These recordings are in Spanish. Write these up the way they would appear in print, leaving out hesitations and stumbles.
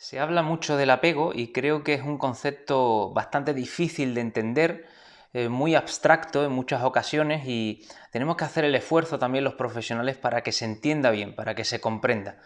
Se habla mucho del apego y creo que es un concepto bastante difícil de entender, muy abstracto en muchas ocasiones, y tenemos que hacer el esfuerzo también los profesionales para que se entienda bien, para que se comprenda,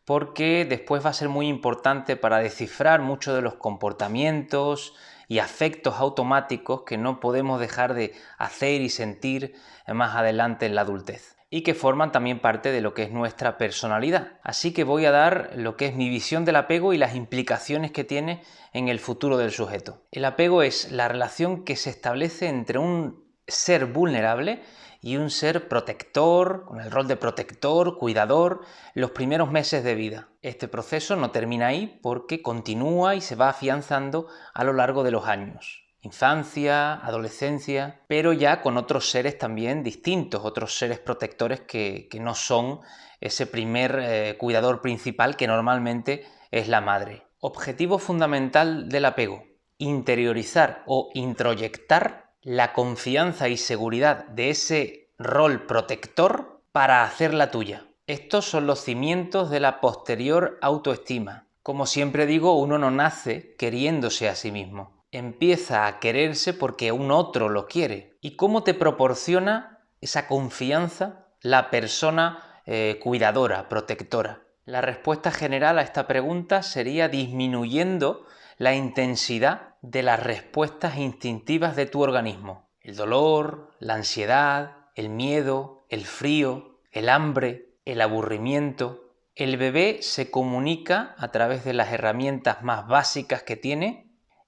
porque después va a ser muy importante para descifrar muchos de los comportamientos y afectos automáticos que no podemos dejar de hacer y sentir más adelante en la adultez, y que forman también parte de lo que es nuestra personalidad. Así que voy a dar lo que es mi visión del apego y las implicaciones que tiene en el futuro del sujeto. El apego es la relación que se establece entre un ser vulnerable y un ser protector, con el rol de protector, cuidador, los primeros meses de vida. Este proceso no termina ahí porque continúa y se va afianzando a lo largo de los años. Infancia, adolescencia, pero ya con otros seres también distintos, otros seres protectores que no son ese primer cuidador principal que normalmente es la madre. Objetivo fundamental del apego: interiorizar o introyectar la confianza y seguridad de ese rol protector para hacerla tuya. Estos son los cimientos de la posterior autoestima. Como siempre digo, uno no nace queriéndose a sí mismo. Empieza a quererse porque un otro lo quiere. ¿Y cómo te proporciona esa confianza la persona cuidadora, protectora? La respuesta general a esta pregunta sería disminuyendo la intensidad de las respuestas instintivas de tu organismo. El dolor, la ansiedad, el miedo, el frío, el hambre, el aburrimiento. El bebé se comunica a través de las herramientas más básicas que tiene,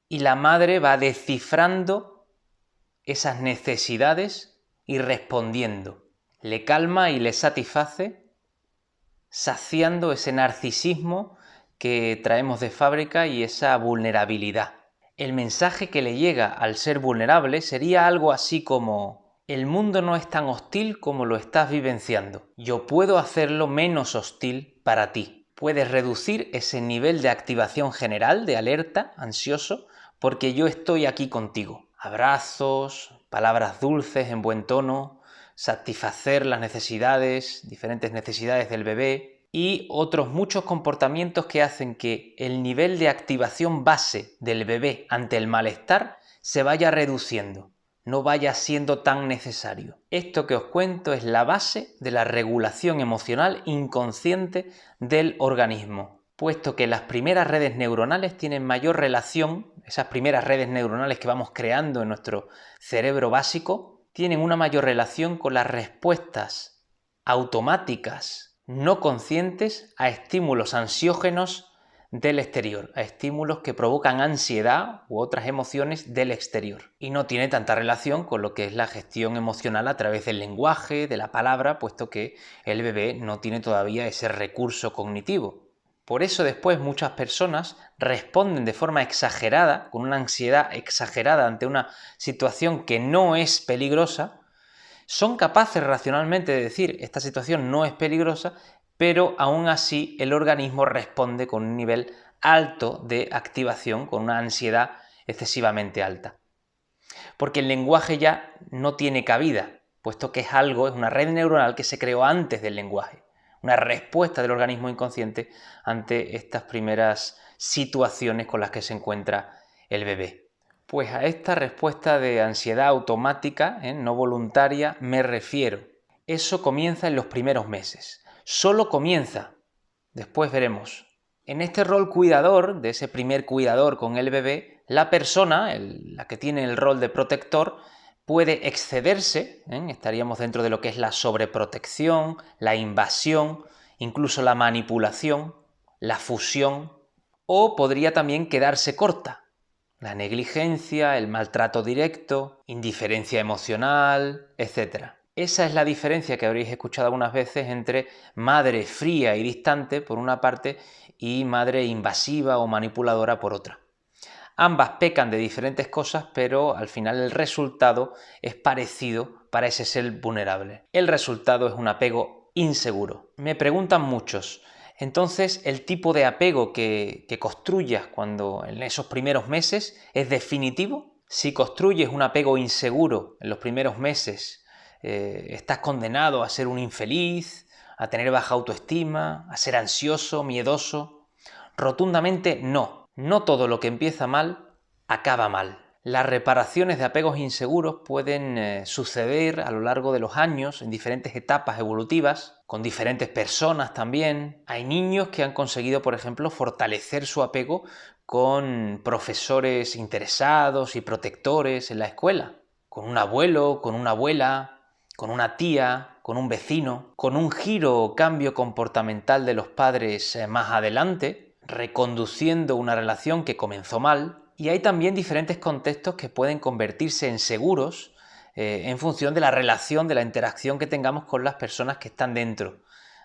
y la madre va descifrando esas necesidades y respondiendo. Le calma y le satisface, saciando ese narcisismo que traemos de fábrica y esa vulnerabilidad. El mensaje que le llega al ser vulnerable sería algo así como: el mundo no es tan hostil como lo estás vivenciando. Yo puedo hacerlo menos hostil para ti. Puedes reducir ese nivel de activación general, de alerta, ansioso, porque yo estoy aquí contigo. Abrazos, palabras dulces en buen tono, satisfacer las necesidades, diferentes necesidades del bebé, y otros muchos comportamientos que hacen que el nivel de activación base del bebé ante el malestar se vaya reduciendo, no vaya siendo tan necesario. Esto que os cuento es la base de la regulación emocional inconsciente del organismo, puesto que las primeras redes neuronales tienen mayor relación, esas primeras redes neuronales que vamos creando en nuestro cerebro básico, tienen una mayor relación con las respuestas automáticas, no conscientes, a estímulos ansiógenos del exterior, a estímulos que provocan ansiedad u otras emociones del exterior. Y no tiene tanta relación con lo que es la gestión emocional a través del lenguaje, de la palabra, puesto que el bebé no tiene todavía ese recurso cognitivo. Por eso después muchas personas responden de forma exagerada, con una ansiedad exagerada ante una situación que no es peligrosa. Son capaces racionalmente de decir: esta situación no es peligrosa, pero aún así el organismo responde con un nivel alto de activación, con una ansiedad excesivamente alta. Porque el lenguaje ya no tiene cabida, puesto que es una red neuronal que se creó antes del lenguaje, una respuesta del organismo inconsciente ante estas primeras situaciones con las que se encuentra el bebé. Pues a esta respuesta de ansiedad automática, no voluntaria, me refiero. Eso comienza en los primeros meses. Solo comienza. Después veremos. En este rol cuidador, de ese primer cuidador con el bebé, la persona, la que tiene el rol de protector, puede excederse, estaríamos dentro de lo que es la sobreprotección, la invasión, incluso la manipulación, la fusión, o podría también quedarse corta. La negligencia, el maltrato directo, indiferencia emocional, etc. Esa es la diferencia que habréis escuchado algunas veces entre madre fría y distante por una parte y madre invasiva o manipuladora por otra. Ambas pecan de diferentes cosas, pero al final el resultado es parecido para ese ser vulnerable. El resultado es un apego inseguro. Me preguntan muchos: entonces, ¿el tipo de apego que construyas en esos primeros meses es definitivo? Si construyes un apego inseguro en los primeros meses, estás condenado a ser un infeliz, a tener baja autoestima, a ser ansioso, miedoso. Rotundamente no. No todo lo que empieza mal acaba mal. Las reparaciones de apegos inseguros pueden suceder a lo largo de los años en diferentes etapas evolutivas, con diferentes personas también. Hay niños que han conseguido, por ejemplo, fortalecer su apego con profesores interesados y protectores en la escuela, con un abuelo, con una abuela, con una tía, con un vecino, con un giro o cambio comportamental de los padres más adelante, reconduciendo una relación que comenzó mal. Y hay también diferentes contextos que pueden convertirse en seguros en función de la relación, de la interacción que tengamos con las personas que están dentro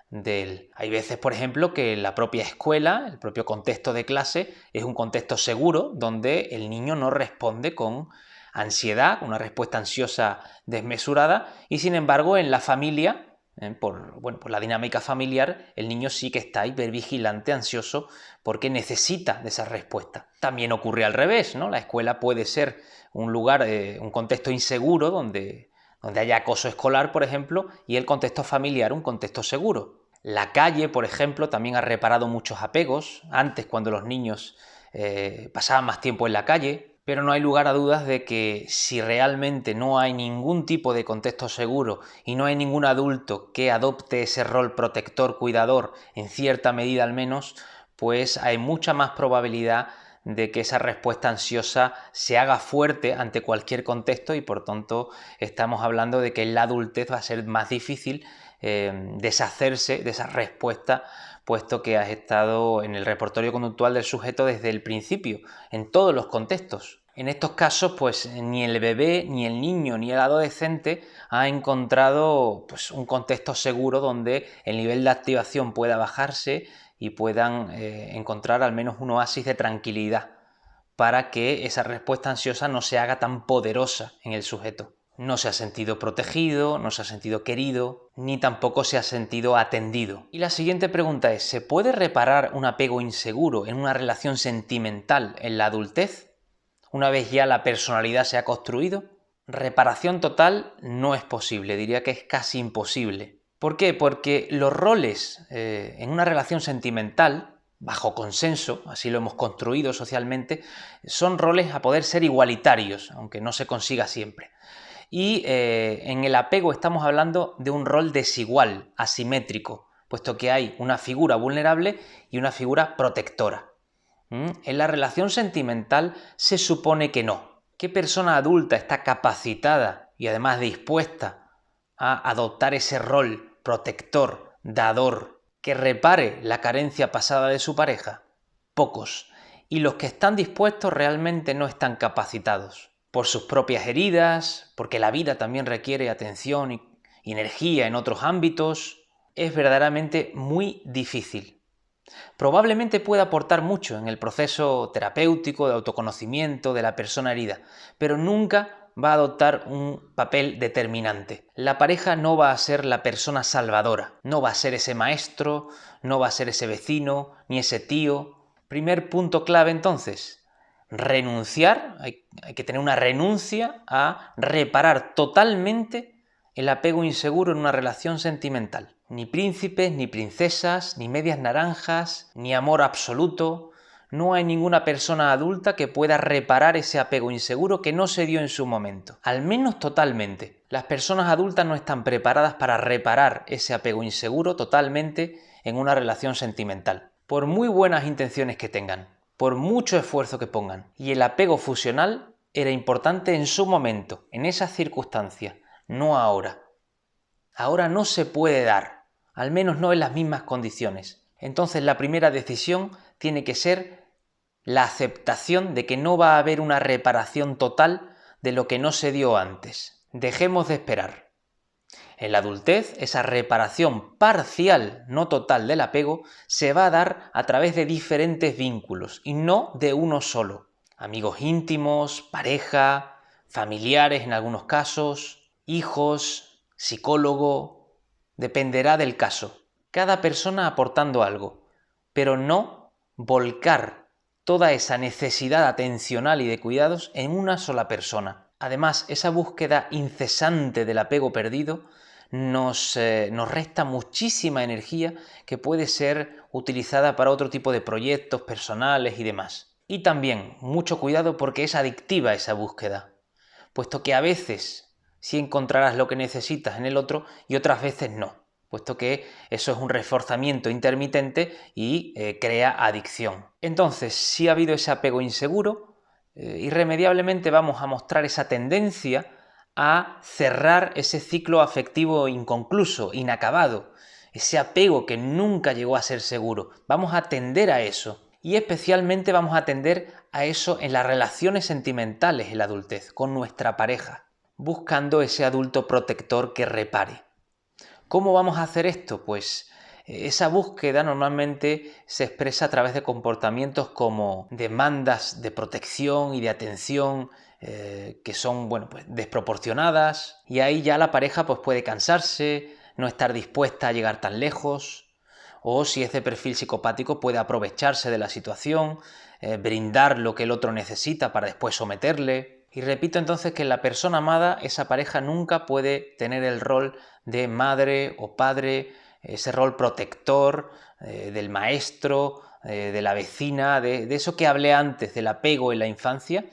de él. Hay veces, por ejemplo, que la propia escuela, el propio contexto de clase, es un contexto seguro donde el niño no responde con ansiedad, una respuesta ansiosa desmesurada, y sin embargo en la familia, por la dinámica familiar, el niño sí que está hipervigilante, ansioso, porque necesita de esa respuesta. También ocurre al revés, ¿no? La escuela puede ser un lugar, un contexto inseguro donde haya acoso escolar, por ejemplo, y el contexto familiar un contexto seguro. La calle, por ejemplo, también ha reparado muchos apegos, antes cuando los niños pasaban más tiempo en la calle, pero no hay lugar a dudas de que si realmente no hay ningún tipo de contexto seguro y no hay ningún adulto que adopte ese rol protector, cuidador, en cierta medida al menos, pues hay mucha más probabilidad de que esa respuesta ansiosa se haga fuerte ante cualquier contexto y por tanto estamos hablando de que en la adultez va a ser más difícil deshacerse de esa respuesta, puesto que has estado en el repertorio conductual del sujeto desde el principio, en todos los contextos. En estos casos, pues ni el bebé, ni el niño, ni el adolescente ha encontrado pues, un contexto seguro donde el nivel de activación pueda bajarse y puedan encontrar al menos un oasis de tranquilidad para que esa respuesta ansiosa no se haga tan poderosa en el sujeto. No se ha sentido protegido, no se ha sentido querido, ni tampoco se ha sentido atendido. Y la siguiente pregunta es, ¿se puede reparar un apego inseguro en una relación sentimental en la adultez, una vez ya la personalidad se ha construido? Reparación total no es posible, diría que es casi imposible. ¿Por qué? Porque los roles en una relación sentimental, bajo consenso, así lo hemos construido socialmente, son roles a poder ser igualitarios, aunque no se consiga siempre. Y en el apego estamos hablando de un rol desigual, asimétrico, puesto que hay una figura vulnerable y una figura protectora. En la relación sentimental se supone que no. ¿Qué persona adulta está capacitada y además dispuesta a adoptar ese rol protector, dador, que repare la carencia pasada de su pareja? Pocos. Y los que están dispuestos realmente no están capacitados. Por sus propias heridas, porque la vida también requiere atención y energía en otros ámbitos, es verdaderamente muy difícil. Probablemente pueda aportar mucho en el proceso terapéutico de autoconocimiento de la persona herida, pero nunca va a adoptar un papel determinante. La pareja no va a ser la persona salvadora, no va a ser ese maestro, no va a ser ese vecino, ni ese tío. Primer punto clave entonces, renunciar, hay que tener una renuncia a reparar totalmente el apego inseguro en una relación sentimental. Ni príncipes, ni princesas, ni medias naranjas, ni amor absoluto. No hay ninguna persona adulta que pueda reparar ese apego inseguro que no se dio en su momento. Al menos totalmente. Las personas adultas no están preparadas para reparar ese apego inseguro totalmente en una relación sentimental. Por muy buenas intenciones que tengan, por mucho esfuerzo que pongan. Y el apego fusional era importante en su momento, en esas circunstancias, no ahora. Ahora no se puede dar, al menos no en las mismas condiciones. Entonces la primera decisión tiene que ser la aceptación de que no va a haber una reparación total de lo que no se dio antes. Dejemos de esperar. En la adultez, esa reparación parcial, no total del apego, se va a dar a través de diferentes vínculos y no de uno solo. Amigos íntimos, pareja, familiares en algunos casos, hijos, psicólogo, dependerá del caso. Cada persona aportando algo, pero no volcar toda esa necesidad atencional y de cuidados en una sola persona. Además, esa búsqueda incesante del apego perdido nos resta muchísima energía que puede ser utilizada para otro tipo de proyectos personales y demás. Y también, mucho cuidado porque es adictiva esa búsqueda, puesto que a veces sí encontrarás lo que necesitas en el otro y otras veces no, puesto que eso es un reforzamiento intermitente y crea adicción. Entonces, si ha habido ese apego inseguro, irremediablemente vamos a mostrar esa tendencia a cerrar ese ciclo afectivo inconcluso, inacabado, ese apego que nunca llegó a ser seguro. Vamos a tender a eso. Y especialmente vamos a tender a eso en las relaciones sentimentales en la adultez, con nuestra pareja, buscando ese adulto protector que repare. ¿Cómo vamos a hacer esto? Pues esa búsqueda normalmente se expresa a través de comportamientos como demandas de protección y de atención que son pues, desproporcionadas, y ahí ya la pareja pues, puede cansarse, no estar dispuesta a llegar tan lejos, o si es de perfil psicopático puede aprovecharse de la situación, brindar lo que el otro necesita para después someterle. Y repito entonces que en la persona amada esa pareja nunca puede tener el rol de madre o padre, ese rol protector del maestro, de la vecina, de eso que hablé antes, del apego en la infancia.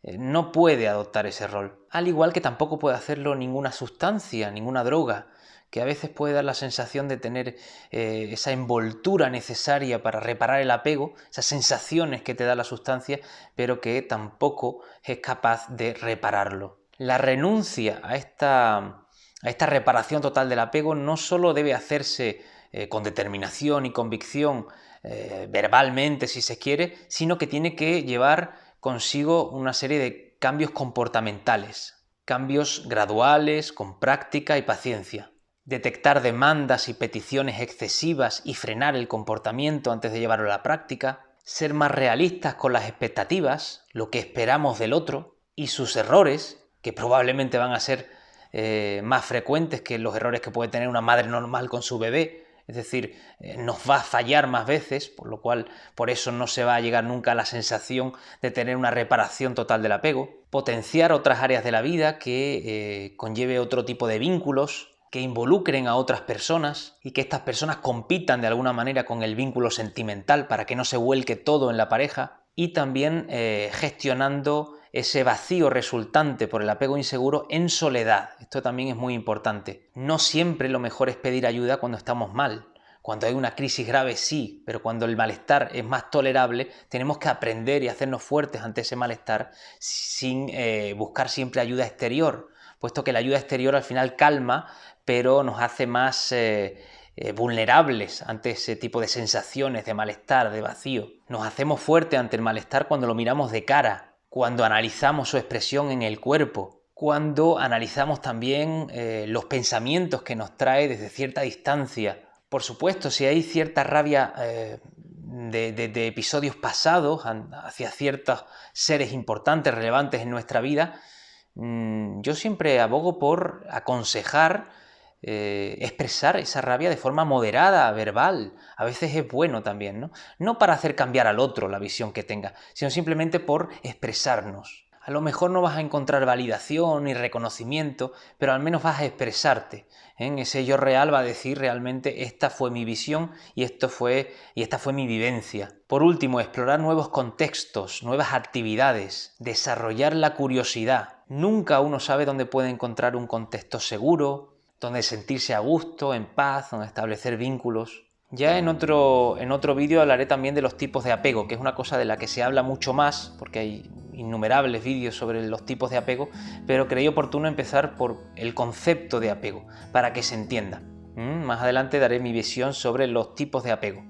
No puede adoptar ese rol. Al igual que tampoco puede hacerlo ninguna sustancia, ninguna droga, que a veces puede dar la sensación de tener esa envoltura necesaria para reparar el apego, esas sensaciones que te da la sustancia, pero que tampoco es capaz de repararlo. La renuncia a esta reparación total del apego no solo debe hacerse con determinación y convicción, verbalmente si se quiere, sino que tiene que llevar consigo una serie de cambios comportamentales, cambios graduales, con práctica y paciencia. Detectar demandas y peticiones excesivas y frenar el comportamiento antes de llevarlo a la práctica, ser más realistas con las expectativas, lo que esperamos del otro y sus errores, que probablemente van a ser más frecuentes que los errores que puede tener una madre normal con su bebé. Es decir, nos va a fallar más veces, por lo cual por eso no se va a llegar nunca a la sensación de tener una reparación total del apego. Potenciar otras áreas de la vida que conlleve otro tipo de vínculos, que involucren a otras personas y que estas personas compitan de alguna manera con el vínculo sentimental para que no se vuelque todo en la pareja. Y también gestionando ese vacío resultante por el apego inseguro en soledad. Esto también es muy importante. No siempre lo mejor es pedir ayuda cuando estamos mal. Cuando hay una crisis grave sí, pero cuando el malestar es más tolerable, tenemos que aprender y hacernos fuertes ante ese malestar sin buscar siempre ayuda exterior, puesto que la ayuda exterior al final calma, pero nos hace más vulnerables ante ese tipo de sensaciones de malestar, de vacío. Nos hacemos fuertes ante el malestar cuando lo miramos de cara, cuando analizamos su expresión en el cuerpo, cuando analizamos también los pensamientos que nos trae desde cierta distancia. Por supuesto, si hay cierta rabia de episodios pasados hacia ciertos seres importantes, relevantes en nuestra vida, yo siempre abogo por aconsejar expresar esa rabia de forma moderada, verbal. A veces es bueno también, ¿no? No para hacer cambiar al otro la visión que tenga, sino simplemente por expresarnos. A lo mejor no vas a encontrar validación ni reconocimiento, pero al menos vas a expresarte. Ese yo real va a decir realmente esta fue mi visión y esta fue mi vivencia. Por último, explorar nuevos contextos, nuevas actividades, desarrollar la curiosidad. Nunca uno sabe dónde puede encontrar un contexto seguro, donde sentirse a gusto, en paz, donde establecer vínculos. Ya en otro vídeo hablaré también de los tipos de apego, que es una cosa de la que se habla mucho más, porque hay innumerables vídeos sobre los tipos de apego, pero creí oportuno empezar por el concepto de apego, para que se entienda. Más adelante daré mi visión sobre los tipos de apego.